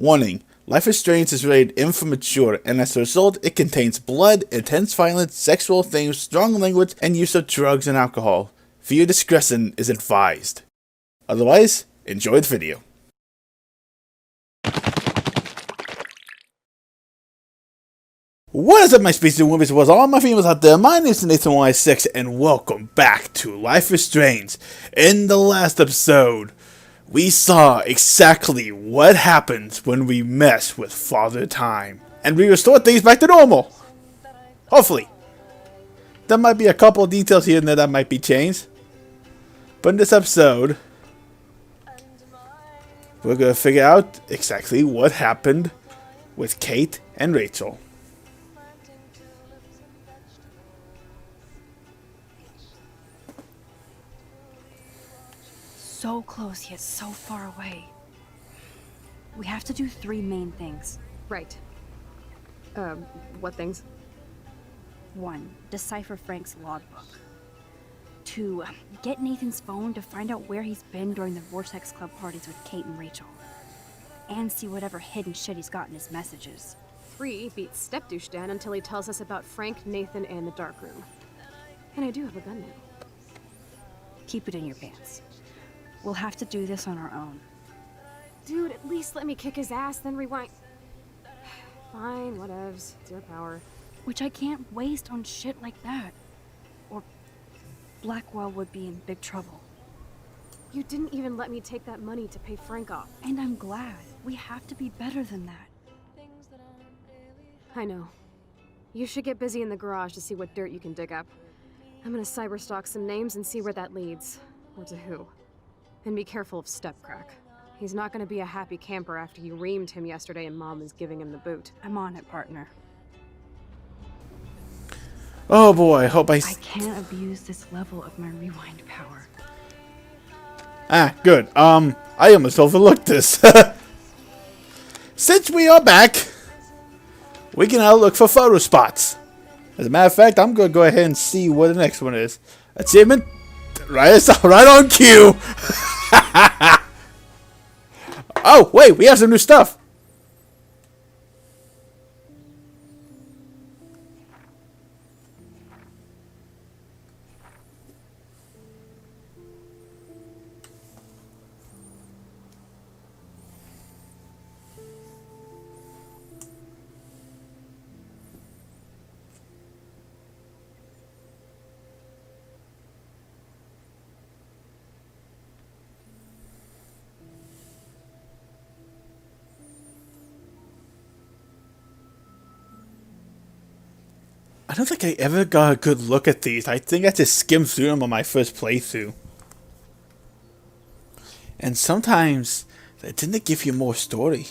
Warning. Life is Strange is rated M for mature, and as a result, it contains blood, intense violence, sexual themes, strong language, and use of drugs and alcohol. Viewer discretion is advised. Otherwise, enjoy the video. What is up, my species of movies? What's all my females out there? My name is Nathan Y6, and welcome back to Life is Strange. In the last episode, we saw exactly what happens when we mess with Father Time, and we restore things back to normal. Hopefully. There might be a couple of details here and there that might be changed, but in this episode, we're going to figure out exactly what happened with Kate and Rachel. So close yet so far away. We have to do three main things. Right. What things? 1. Decipher Frank's logbook. 2. Get Nathan's phone to find out where he's been during the Vortex Club parties with Kate and Rachel. And see whatever hidden shit he's got in his messages. 3. Beat Step-Douche Dan until he tells us about Frank, Nathan, and the dark room. And I do have a gun now. Keep it in your pants. We'll have to do this on our own. Dude, at least let me kick his ass, then rewind. Fine, whatevs. It's your power. Which I can't waste on shit like that. Or Blackwell would be in big trouble. You didn't even let me take that money to pay Frank off. And I'm glad. We have to be better than that. I know. You should get busy in the garage to see what dirt you can dig up. I'm gonna cyberstalk some names and see where that leads. Or to who. And be careful of Stepcrack. He's not gonna be a happy camper after you reamed him yesterday and Mom is giving him the boot. I'm on it, partner. Oh boy, I hope I can't abuse this level of my rewind power. good. I almost overlooked this. Since we are back, we can now look for photo spots. As a matter of fact, I'm going to go ahead and see what the next one is. Achievement, right on cue. Oh, wait, we have some new stuff. I don't think I ever got a good look at these. I think I just skimmed through them on my first playthrough. And sometimes they tend to give you more story.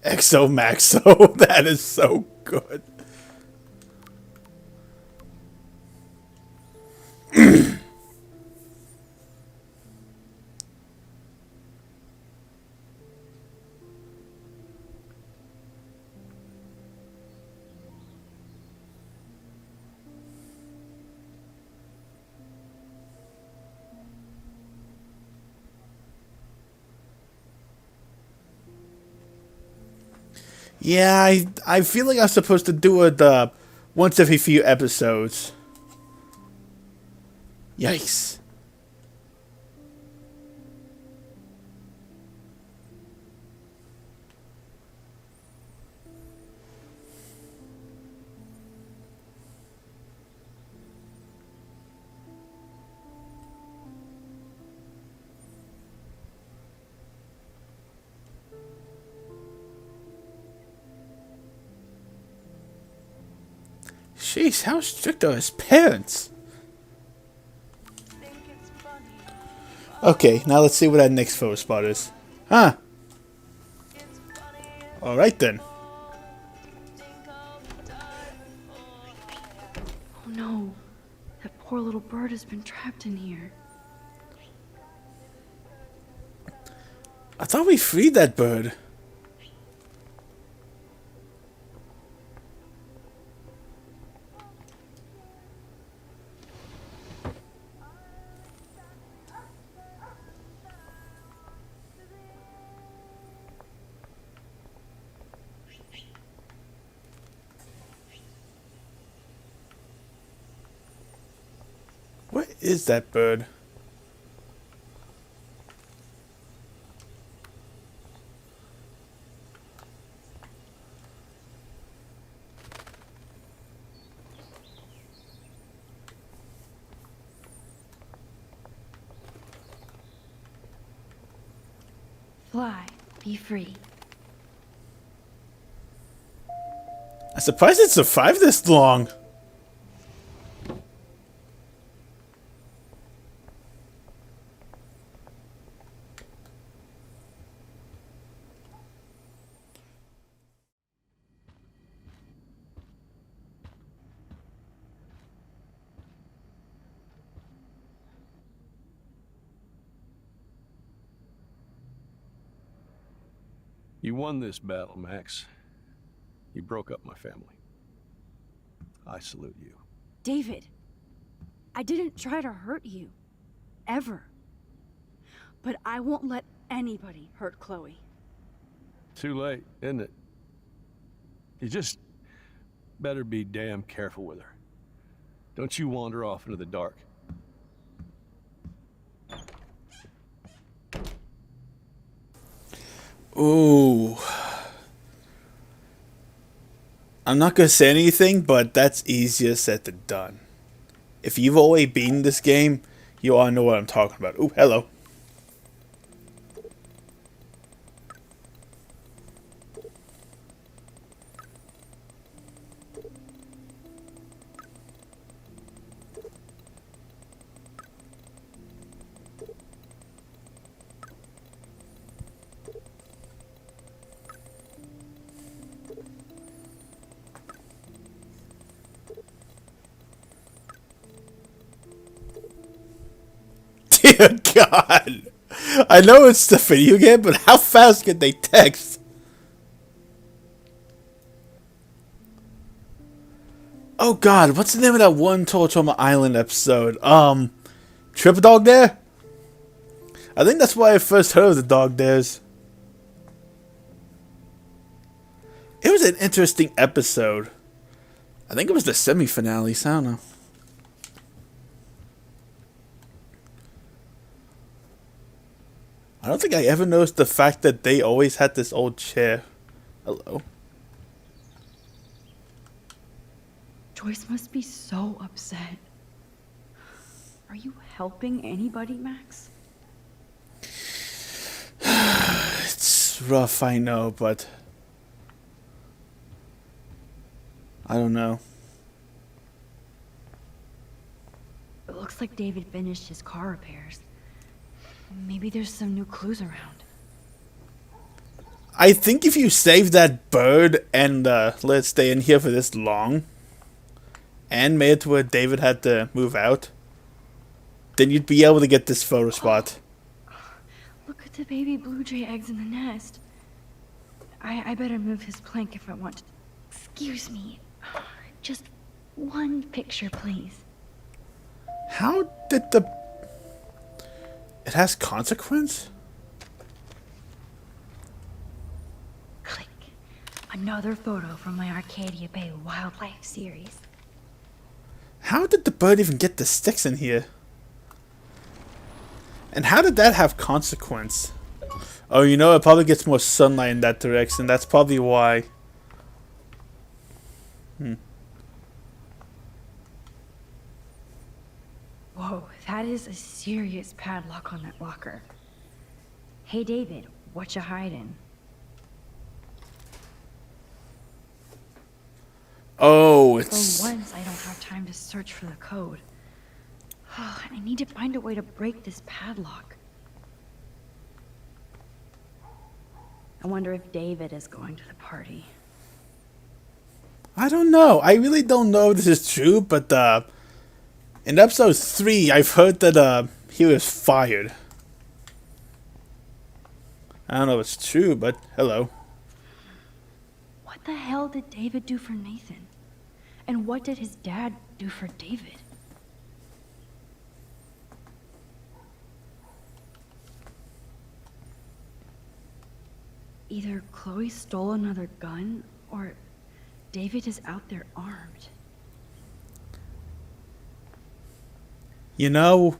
Exo that is so good. Yeah, I feel like I'm supposed to do it once every few episodes. Yikes. Jeez, how strict are his parents? Okay, now let's see what that next photo spot is. Huh. Alright then. Oh no, that poor little bird has been trapped in here. I thought we freed that bird. What is that bird? Fly, be free. I'm surprised it survived this long. You won this battle, Max. You broke up my family. I salute you. David, I didn't try to hurt you. Ever. But I won't let anybody hurt Chloe. Too late, isn't it? You just better be damn careful with her. Don't you wander off into the dark. Ooh. I'm not gonna say anything, but that's easier said than done. If you've already beaten this game, you all know what I'm talking about. Ooh, hello. Dear God. I know it's the video game, but how fast can they text? Oh God, what's the name of that one Torchoma Island episode? Trip Dog Dare? I think that's why I first heard of the Dog Dares. It was an interesting episode. I think it was the semi-finale, I don't know. I don't think I ever noticed the fact that they always had this old chair. Hello. Joyce must be so upset. Are you helping anybody, Max? It's rough, I know, but I don't know. It looks like David finished his car repairs. Maybe there's some new clues around. I think if you save that bird and let it stay in here for this long, and made it to where David had to move out, then you'd be able to get this photo spot. Look at the baby blue jay eggs in the nest. I better move his plank if I want to. Excuse me. Just one picture, please. How did the... It has consequence? Click. Another photo from my Arcadia Bay Wildlife series. How did the bird even get the sticks in here? And how did that have consequence? Oh, you know, it probably gets more sunlight in that direction. That's probably why. Whoa, that is a serious padlock on that locker. Hey, David, what you hiding? Oh, For it's... once, I don't have time to search for the code. I need to find a way to break this padlock. I wonder if David is going to the party. I don't know. I really don't know if this is true, but in episode 3, I've heard that he was fired. I don't know if it's true, but hello. What the hell did David do for Nathan? And what did his dad do for David? Either Chloe stole another gun, or David is out there armed. You know,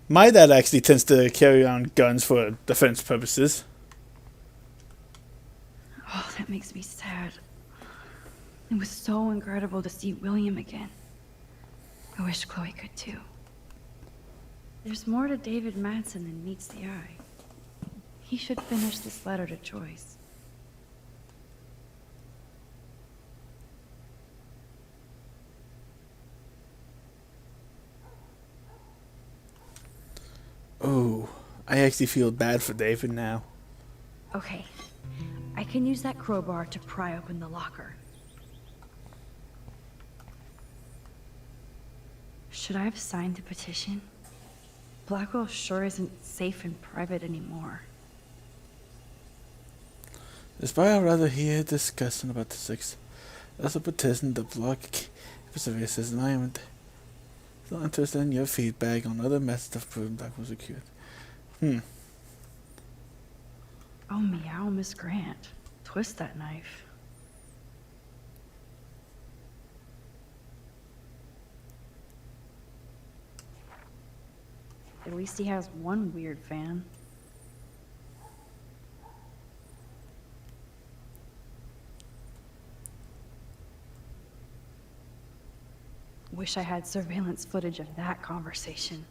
my dad actually tends to carry around guns for defense purposes. Oh, that makes me sad. It was so incredible to see William again. I wish Chloe could too. There's more to David Madsen than meets the eye. He should finish this letter to Joyce. Oh, I actually feel bad for David now. Okay, I can use that crowbar to pry open the locker. Should I have signed the petition? Blackwell sure isn't safe and private anymore. Despite I'd rather hear discussion about the six as a petition to block services, and I am still interested in your feedback on other methods of proving Black was secured. Oh, meow, Miss Grant. Twist that knife. At least he has one weird fan. Wish I had surveillance footage of that conversation.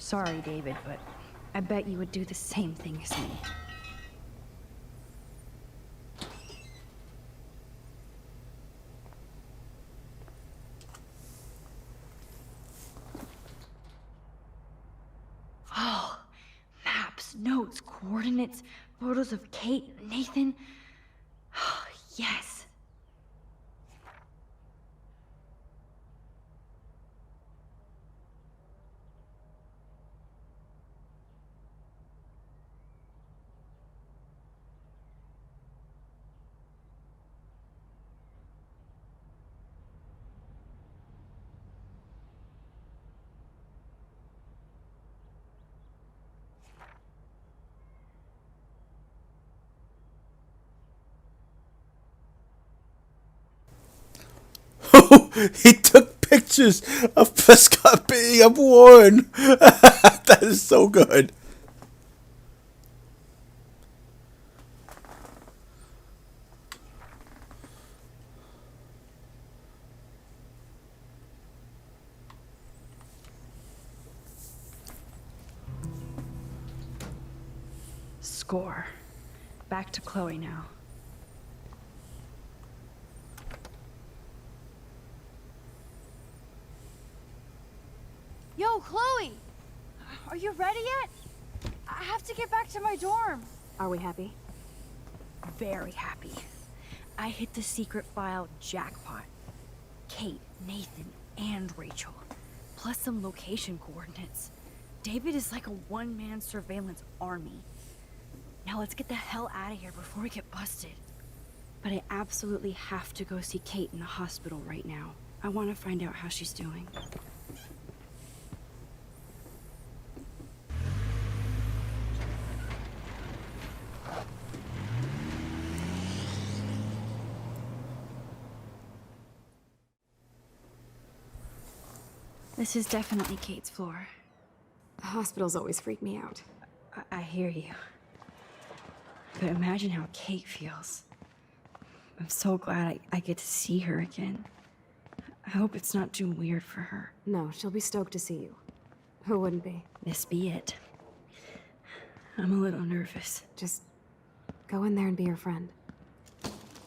Sorry, David, but I bet you would do the same thing as me. Oh, maps, notes, coordinates, photos of Kate, Nathan. Oh, yes. He took pictures of Prescott being upworn. That is so good. score. Back to Chloe now. Yo, Chloe! Are you ready yet? I have to get back to my dorm. Are we happy? Very happy. I hit the secret file jackpot. Kate, Nathan, and Rachel. Plus some location coordinates. David is like a one-man surveillance army. Now let's get the hell out of here before we get busted. But I absolutely have to go see Kate in the hospital right now. I want to find out how she's doing. This is definitely Kate's floor. Hospitals always freak me out. I hear you. But imagine how Kate feels. I'm so glad I get to see her again. I hope it's not too weird for her. No, she'll be stoked to see you. Who wouldn't be? This be it. I'm a little nervous. Just go in there and be your friend.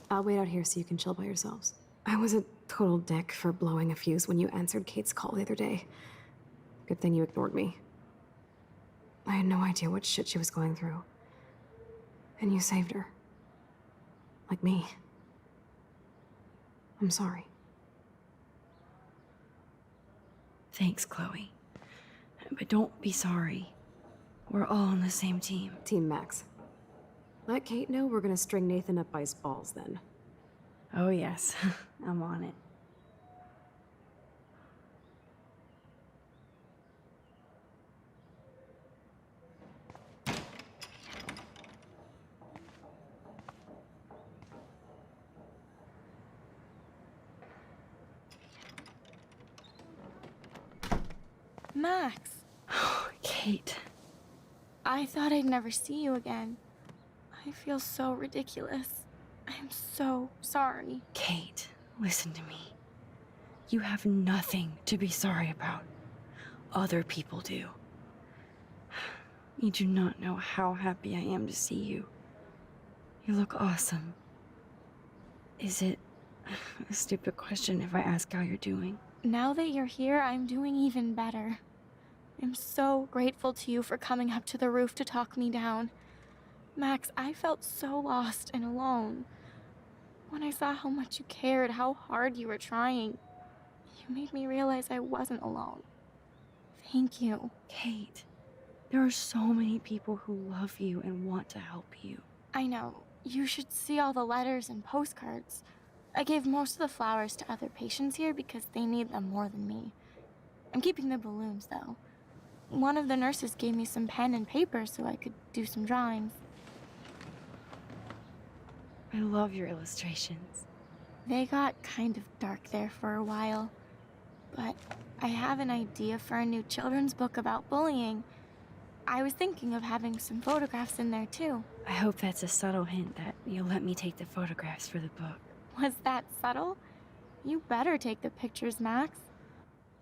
I'll wait out here so you can chill by yourselves. I was a total dick for blowing a fuse when you answered Kate's call the other day. Good thing you ignored me. I had no idea what shit she was going through. And you saved her. Like me. I'm sorry. Thanks, Chloe. But don't be sorry. We're all on the same team. Team Max. Let Kate know we're gonna string Nathan up by his balls then. Oh yes, I'm on it. Max, Kate. I thought I'd never see you again. I feel so ridiculous. I'm so sorry. Kate, listen to me. You have nothing to be sorry about. Other people do. You do not know how happy I am to see you. You look awesome. Is it a stupid question if I ask how you're doing? Now that you're here, I'm doing even better. I'm so grateful to you for coming up to the roof to talk me down. Max, I felt so lost and alone. When I saw how much you cared, how hard you were trying, you made me realize I wasn't alone. Thank you. Kate, there are so many people who love you and want to help you. I know. You should see all the letters and postcards. I gave most of the flowers to other patients here because they need them more than me. I'm keeping the balloons, though. One of the nurses gave me some pen and paper so I could do some drawings. I love your illustrations. They got kind of dark there for a while, but I have an idea for a new children's book about bullying. I was thinking of having some photographs in there, too. I hope that's a subtle hint that you'll let me take the photographs for the book. Was that subtle? You better take the pictures, Max.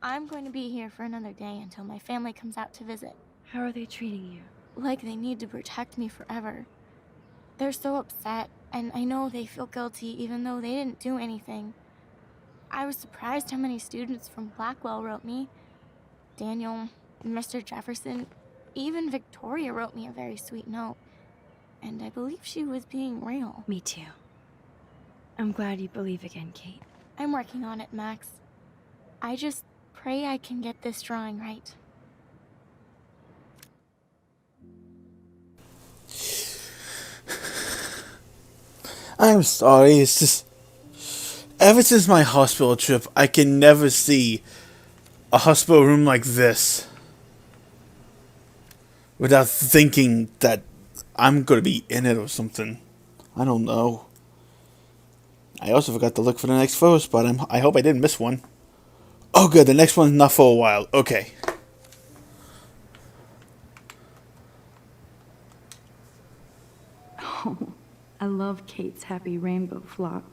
I'm going to be here for another day until my family comes out to visit. How are they treating you? Like they need to protect me forever. They're so upset, and I know they feel guilty even though they didn't do anything. I was surprised how many students from Blackwell wrote me. Daniel, Mr. Jefferson, even Victoria wrote me a very sweet note. And I believe she was being real. Me too. I'm glad you believe again, Kate. I'm working on it, Max. I just pray I can get this drawing right. I'm sorry, it's just... Ever since my hospital trip, I can never see a hospital room like this without thinking that I'm gonna be in it or something. I don't know. I also forgot to look for the next photo spot. I hope I didn't miss one. Oh good, the next one's not for a while. Okay. Oh, I love Kate's happy rainbow flock.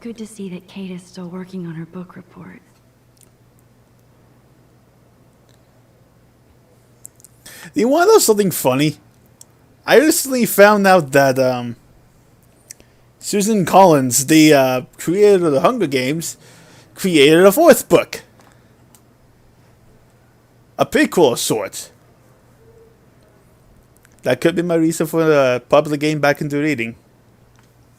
Good to see that Kate is still working on her book report. You want to know something funny? I recently found out that Susan Collins, the creator of the Hunger Games, created a fourth book. A prequel of sorts. That could be my reason for putting the game back into reading.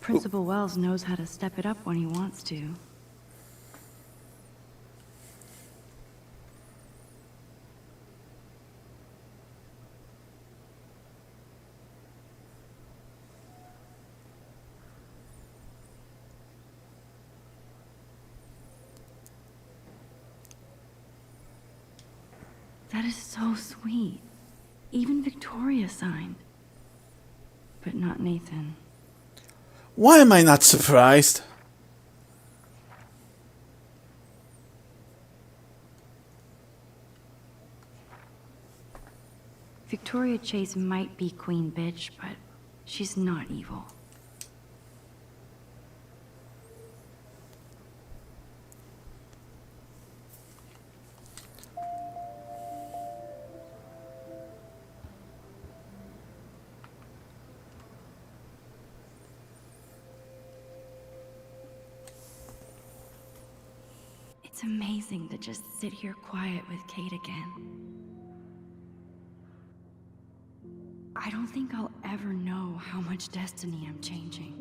Principal Wells knows how to step it up when he wants to. That is so sweet. Even Victoria signed. But not Nathan. Why am I not surprised? Victoria Chase might be Queen Bitch, but she's not evil. It's amazing to just sit here quiet with Kate again. I don't think I'll ever know how much destiny I'm changing.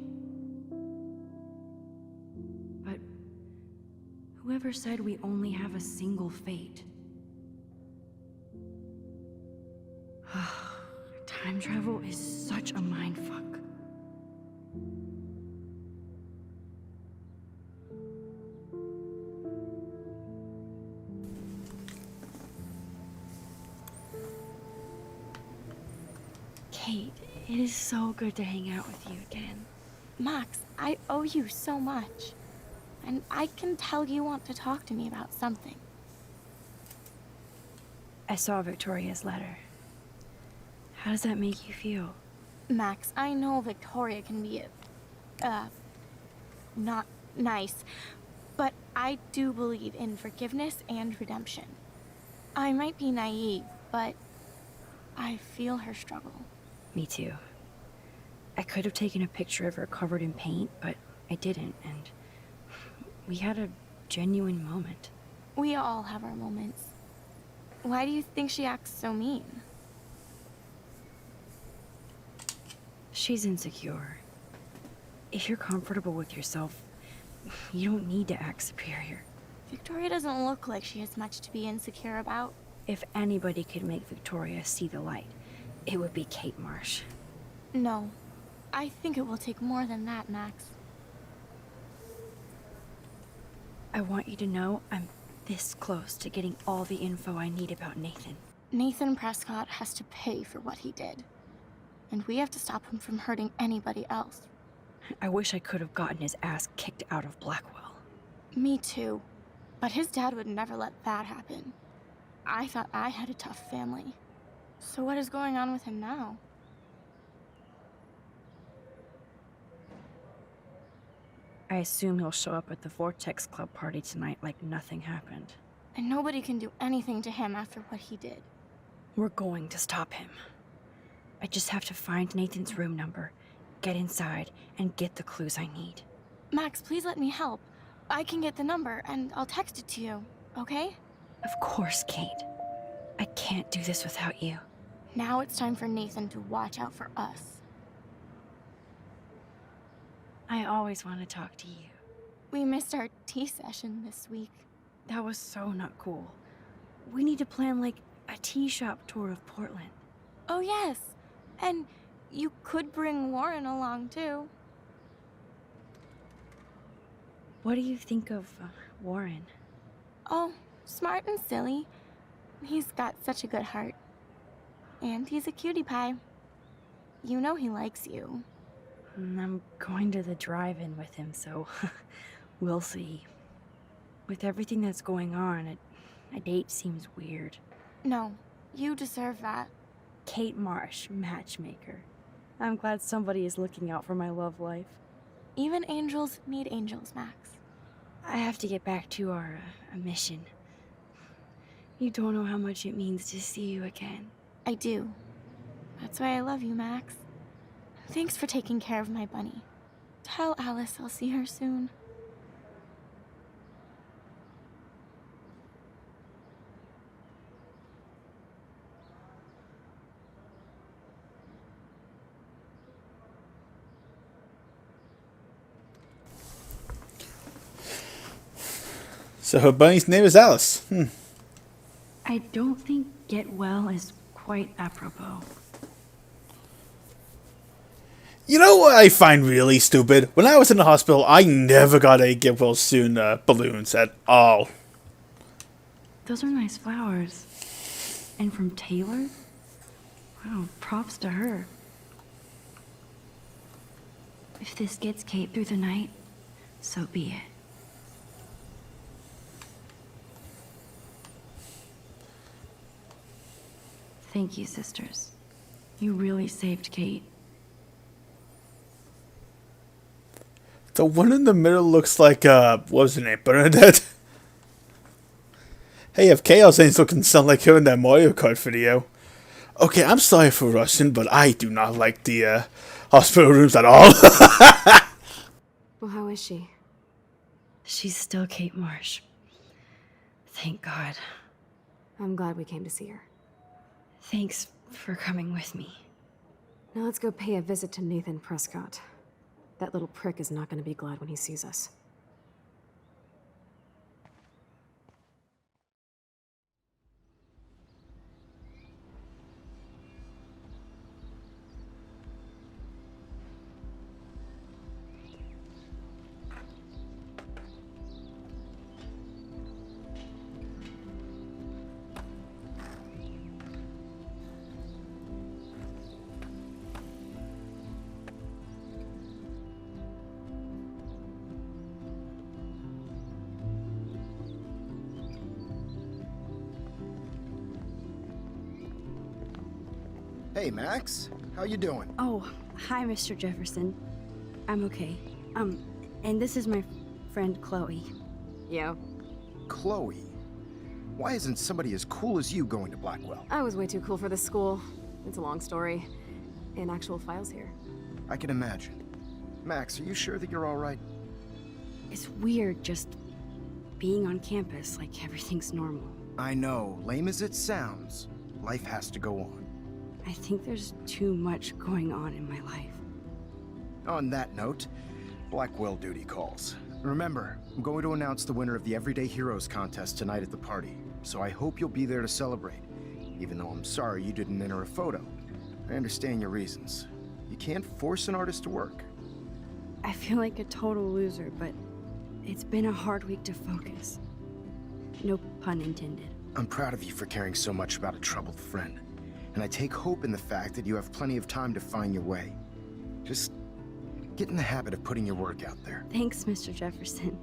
But whoever said we only have a single fate? Time travel is such a mindfuck. Kate, it is so good to hang out with you again. Max, I owe you so much. And I can tell you want to talk to me about something. I saw Victoria's letter. How does that make you feel? Max, I know Victoria can be not nice, but I do believe in forgiveness and redemption. I might be naive, but I feel her struggle. Me too. I could have taken a picture of her covered in paint, but I didn't, and we had a genuine moment. We all have our moments. Why do you think she acts so mean? She's insecure. If you're comfortable with yourself, you don't need to act superior. Victoria doesn't look like she has much to be insecure about. If anybody could make Victoria see the light, it would be Kate Marsh. No. I think it will take more than that, Max. I want you to know I'm this close to getting all the info I need about Nathan. Nathan Prescott has to pay for what he did. And we have to stop him from hurting anybody else. I wish I could have gotten his ass kicked out of Blackwell. Me too. But his dad would never let that happen. I thought I had a tough family. So what is going on with him now? I assume he'll show up at the Vortex Club party tonight like nothing happened. And nobody can do anything to him after what he did. We're going to stop him. I just have to find Nathan's room number, get inside, and get the clues I need. Max, please let me help. I can get the number, and I'll text it to you, okay? Of course, Kate. I can't do this without you. Now it's time for Nathan to watch out for us. I always want to talk to you. We missed our tea session this week. That was so not cool. We need to plan, like, a tea shop tour of Portland. Oh, yes. And you could bring Warren along, too. What do you think of Warren? Oh, smart and silly. He's got such a good heart. And he's a cutie pie. You know he likes you. I'm going to the drive-in with him, so we'll see. With everything that's going on, a date seems weird. No, you deserve that. Kate Marsh, matchmaker. I'm glad somebody is looking out for my love life. Even angels need angels, Max. I have to get back to our mission. You don't know how much it means to see you again. I do. That's why I love you, Max. Thanks for taking care of my bunny. Tell Alice I'll see her soon. So her bunny's name is Alice. I don't think get well is quite apropos. You know what I find really stupid? When I was in the hospital, I never got a get well soon balloons at all. Those are nice flowers. And from Taylor? Wow, props to her. If this gets Kate through the night, so be it. Thank you, sisters. You really saved Kate. The one in the middle looks like, what was her name? Bernadette? Hey, if Chaos Angel can sound like her in that Mario Kart video. Okay, I'm sorry for rushing, but I do not like the, hospital rooms at all. Well, how is she? She's still Kate Marsh. Thank God. I'm glad we came to see her. Thanks for coming with me. Now let's go pay a visit to Nathan Prescott. That little prick is not going to be glad when he sees us. Hey, Max. How you doing? Oh, hi, Mr. Jefferson. I'm okay. And this is my friend Chloe. Yo. Chloe. Why isn't somebody as cool as you going to Blackwell? I was way too cool for this school. It's a long story. In actual files here. I can imagine. Max, are you sure that you're all right? It's weird just being on campus like everything's normal. I know, lame as it sounds, life has to go on. I think there's too much going on in my life. On that note, Blackwell duty calls. Remember, I'm going to announce the winner of the Everyday Heroes contest tonight at the party, so I hope you'll be there to celebrate, even though I'm sorry you didn't enter a photo. I understand your reasons. You can't force an artist to work. I feel like a total loser, but it's been a hard week to focus. No pun intended. I'm proud of you for caring so much about a troubled friend, and I take hope in the fact that you have plenty of time to find your way. Just get in the habit of putting your work out there. Thanks, Mr. Jefferson.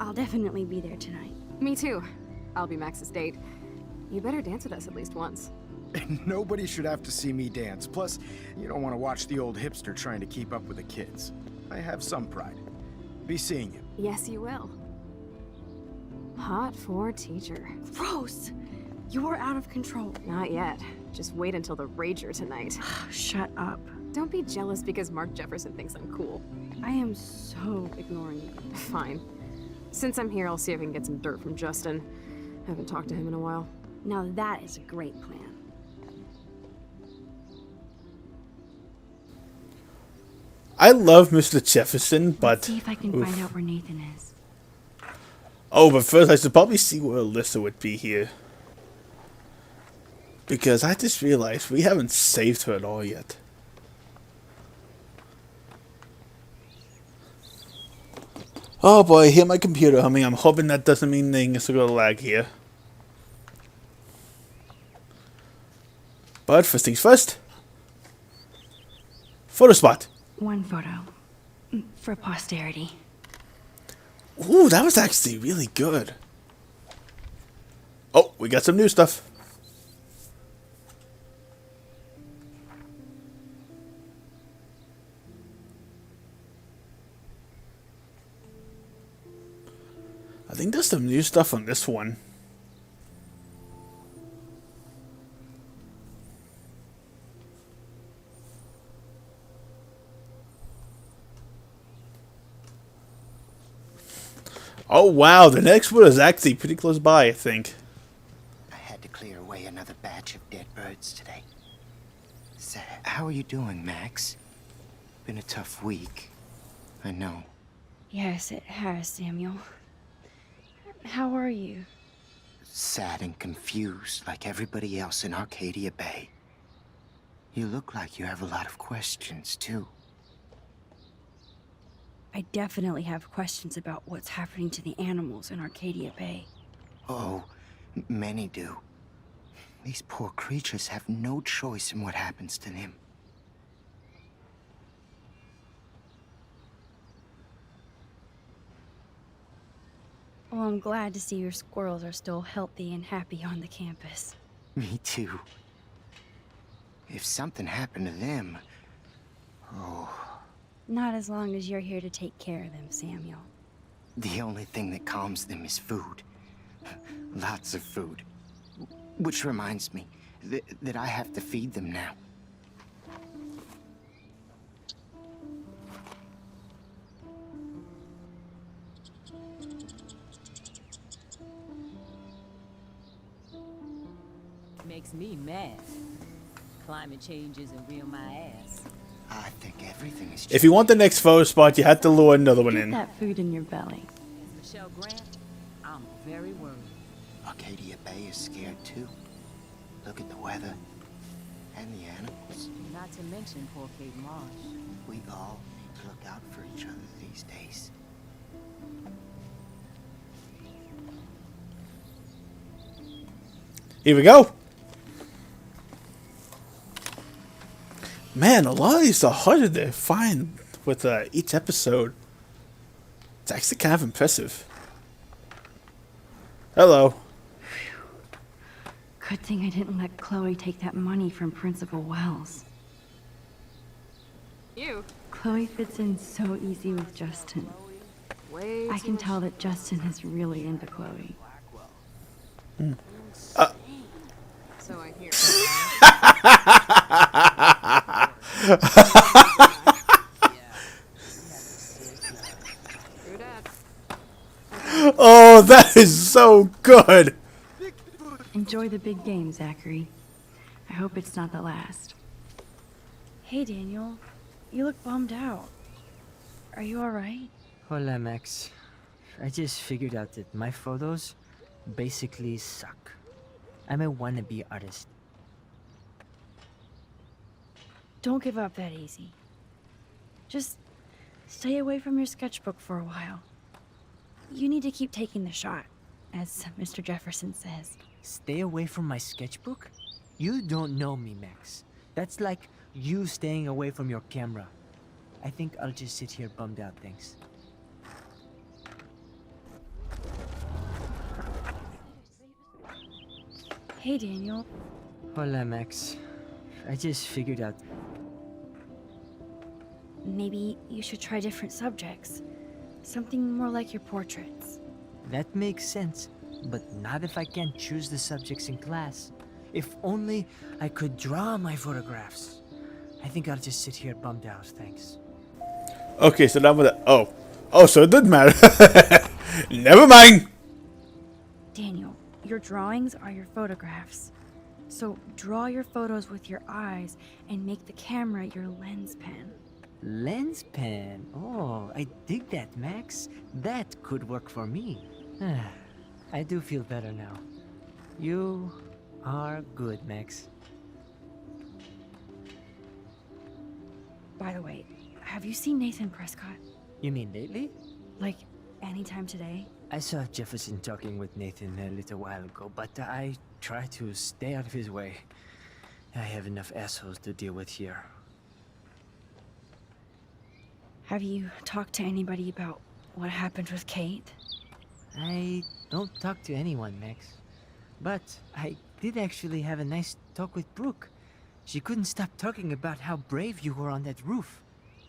I'll definitely be there tonight. Me too. I'll be Max's date. You better dance with us at least once. And nobody should have to see me dance. Plus, you don't want to watch the old hipster trying to keep up with the kids. I have some pride. Be seeing you. Yes, you will. Hot for teacher. Rose! You're out of control. Not yet. Just wait until the Rager tonight. Shut up. Don't be jealous because Mark Jefferson thinks I'm cool. I am so ignoring you. Fine. Since I'm here, I'll see if I can get some dirt from Justin. Haven't talked to him in a while. Now that is a great plan. I love Mr. Jefferson, but... Let's see if I can find out where Nathan is. Oh, but first I should probably see where Alyssa would be here. Because I just realized we haven't saved her at all yet. Oh boy, I hear my computer humming. I'm hoping that doesn't mean things are going to lag here. But first things first. Photo spot. One photo. For posterity. Ooh, that was actually really good. Oh, we got some new stuff. think there's some new stuff on this one. Oh wow, the next one is actually pretty close by, I think. I had to clear away another batch of dead birds today. So, how are you doing, Max? Been a tough week. I know. Yes, it has, Samuel. How are you? Sad and confused like everybody else in Arcadia Bay. You look like you have a lot of questions, too. I definitely have questions about what's happening to the animals in Arcadia Bay. Oh, many do. These poor creatures have no choice in what happens to them. Well, I'm glad to see your squirrels are still healthy and happy on the campus. Me too. If something happened to them... Oh... Not as long as you're here to take care of them, Samuel. The only thing that calms them is food. Lots of food. Which reminds me that I have to feed them now. Makes me mad. Climate change isn't real my ass. I think everything is... If you want the next photo spot, you have to lure another one Get in. that food in your belly. As Michelle Grant, I'm very worried. Arcadia Bay is scared too. Look at the weather. And the animals. Not to mention poor Kate Marsh. We all need to look out for each other these days. Here we go. Man, a lot of these are harder to find with each episode. It's actually kind of impressive. Hello. Good thing I didn't let Chloe take that money from Principal Wells. You? Chloe fits in so easy with Justin. Way I too can much- tell that Justin is really into Chloe. So I hear. True dat. Oh, that is so good. Enjoy the big game, Zachary. I hope it's not the last. Hey, Daniel. You look bummed out. Are you alright? Hola, Max. I just figured out that my photos basically suck. I'm a wannabe artist. Don't give up that easy. Just stay away from your sketchbook for a while. You need to keep taking the shot, as Mr. Jefferson says. Stay away from my sketchbook? You don't know me, Max. That's like you staying away from your camera. I think I'll just sit here bummed out, thanks. Hey, Daniel. Hola, Max. I just figured out... Maybe you should try different subjects. Something more like your portraits. That makes sense, but not if I can't choose the subjects in class. If only I could draw my photographs. I think I'll just sit here bummed out, thanks. Okay, so now with that. Oh, so it didn't matter. Never mind. Daniel, your drawings are your photographs. So draw your photos with your eyes and make the camera your lens pen. Lens pen? Oh, I dig that, Max. That could work for me. I do feel better now. You are good, Max. By the way, have you seen Nathan Prescott? You mean lately? Like, anytime today? I saw Jefferson talking with Nathan a little while ago, but I try to stay out of his way. I have enough assholes to deal with here. Have you talked to anybody about what happened with Kate? I don't talk to anyone, Max. But I did actually have a nice talk with Brooke. She couldn't stop talking about how brave you were on that roof.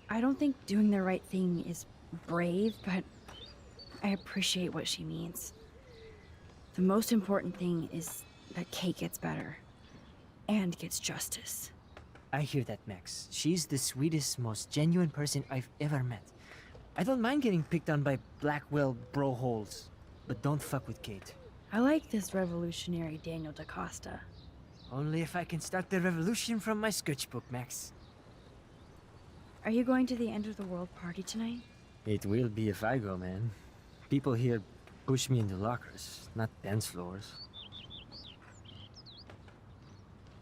I don't think doing the right thing is brave, but I appreciate what she means. The most important thing is that Kate gets better. And gets justice. I hear that, Max. She's the sweetest, most genuine person I've ever met. I don't mind getting picked on by Blackwell bro-holes, but don't fuck with Kate. I like this revolutionary Daniel DaCosta. Only if I can start the revolution from my sketchbook, Max. Are you going to the end of the world party tonight? It will be if I go, man. People here push me into lockers, not dance floors.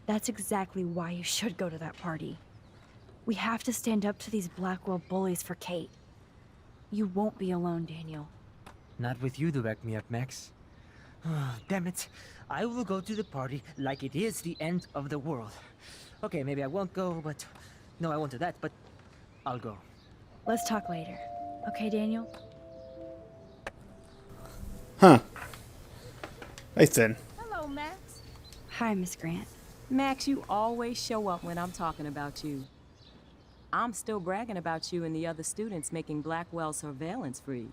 That's exactly why you should go to that party. We have to stand up to these Blackwell bullies for Kate. You won't be alone, Daniel. Not with you to back me up, Max. Damn it. I will go to the party like it is the end of the world. Okay, maybe I won't go, but... No, I won't do that, but I'll go. Let's talk later. Okay, Daniel? Huh. Nice then. Hello, Max. Hi, Miss Grant. Max, you always show up when I'm talking about you. I'm still bragging about you and the other students making Blackwell surveillance free.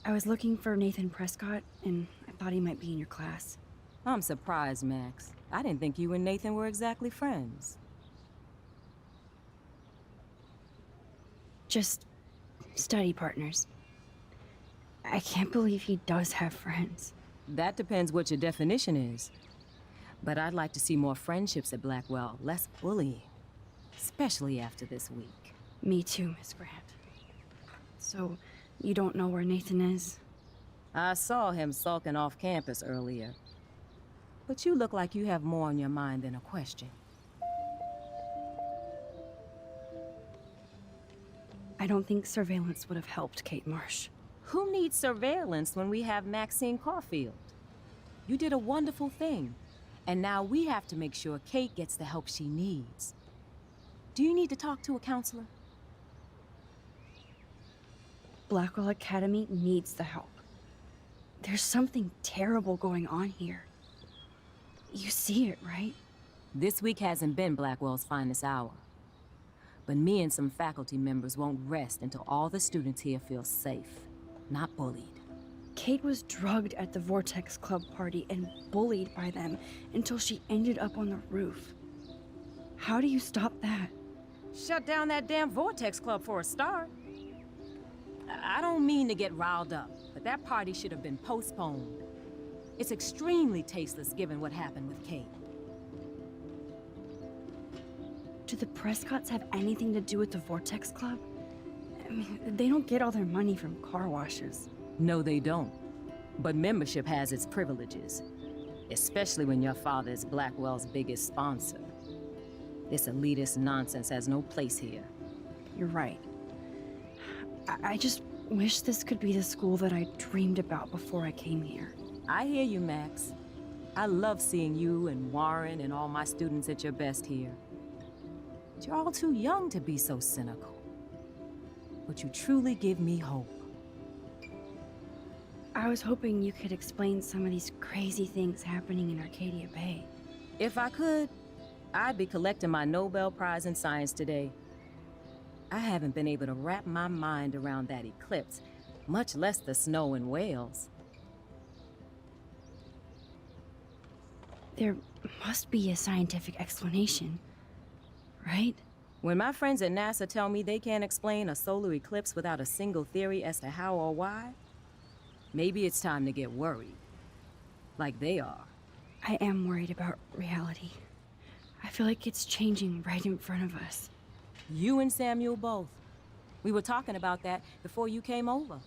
I was looking for Nathan Prescott, and I thought he might be in your class. I'm surprised, Max. I didn't think you and Nathan were exactly friends. Just study partners. I can't believe he does have friends. That depends what your definition is. But I'd like to see more friendships at Blackwell, less bullying. Especially after this week. Me too, Miss Grant. So, you don't know where Nathan is? I saw him sulking off campus earlier. But you look like you have more on your mind than a question. I don't think surveillance would have helped Kate Marsh. Who needs surveillance when we have Maxine Caulfield? You did a wonderful thing, and now we have to make sure Kate gets the help she needs. Do you need to talk to a counselor? Blackwell Academy needs the help. There's something terrible going on here. You see it, right? This week hasn't been Blackwell's finest hour. But me and some faculty members won't rest until all the students here feel safe, not bullied. Kate was drugged at the Vortex Club party and bullied by them until she ended up on the roof. How do you stop that? Shut down that damn Vortex Club for a start. I don't mean to get riled up, but that party should have been postponed. It's extremely tasteless given what happened with Kate. Do the Prescotts have anything to do with the Vortex Club? I mean, they don't get all their money from car washes. No, they don't. But membership has its privileges. Especially when your father is Blackwell's biggest sponsor. This elitist nonsense has no place here. You're right. I just wish this could be the school that I dreamed about before I came here. I hear you, Max. I love seeing you and Warren and all my students at your best here. But you're all too young to be so cynical. But you truly give me hope. I was hoping you could explain some of these crazy things happening in Arcadia Bay. If I could, I'd be collecting my Nobel Prize in Science today. I haven't been able to wrap my mind around that eclipse, much less the snow in Wales. There must be a scientific explanation, right? When my friends at NASA tell me they can't explain a solar eclipse without a single theory as to how or why, maybe it's time to get worried. Like they are. I am worried about reality. I feel like it's changing right in front of us. You and Samuel both. We were talking about that before you came over.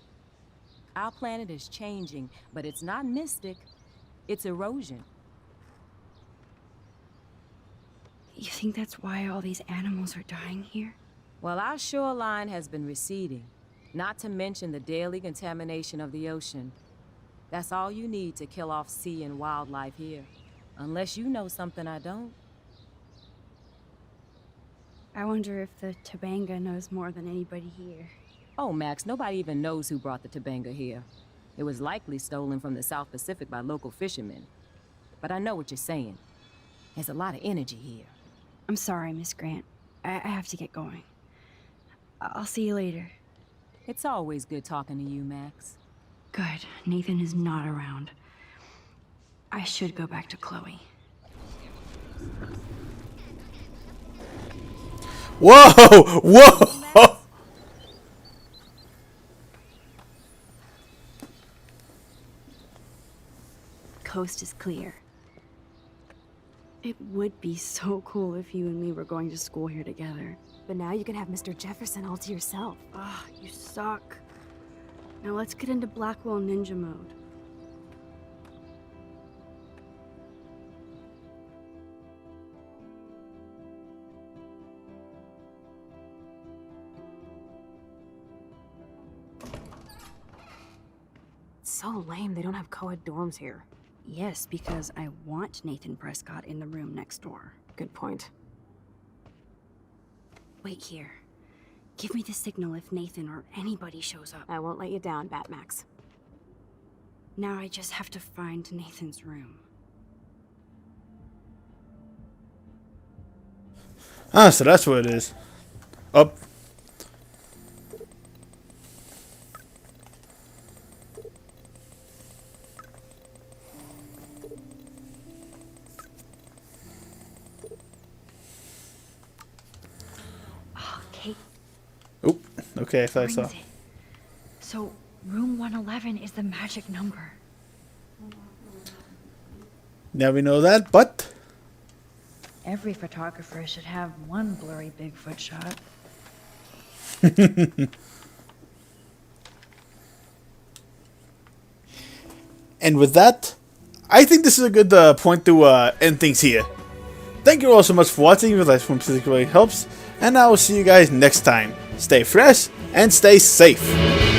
Our planet is changing, but it's not mystic. It's erosion. You think that's why all these animals are dying here? Well, our shoreline has been receding, not to mention the daily contamination of the ocean. That's all you need to kill off sea and wildlife here. Unless you know something I don't. I wonder if the Tobanga knows more than anybody here. Oh, Max, nobody even knows who brought the Tobanga here. It was likely stolen from the South Pacific by local fishermen. But I know what you're saying. There's a lot of energy here. I'm sorry, Miss Grant. I have to get going. I'll see you later. It's always good talking to you, Max. Good. Nathan is not around. I should go back to Chloe. Whoa! Whoa! Coast is clear. It would be so cool if you and me were going to school here together. But now you can have Mr. Jefferson all to yourself. Ah, you suck. Now let's get into Blackwell Ninja mode. It's so lame they don't have co-ed dorms here. Yes, because I want Nathan Prescott in the room next door. Good point. Wait here. Give me the signal if Nathan or anybody shows up. I won't let you down, Batmax. Now I just have to find Nathan's room. Ah, so that's what it is. Up. Oh, Kate. Oop. Okay, I thought I saw. Brings it. So, room 111 is the magic number. Now we know that, but Every photographer should have one blurry Bigfoot shot. and with that, I think this is a good point to end things here. Thank you all so much for watching. If you like from particularly helps, and I will see you guys next time. Stay fresh and stay safe.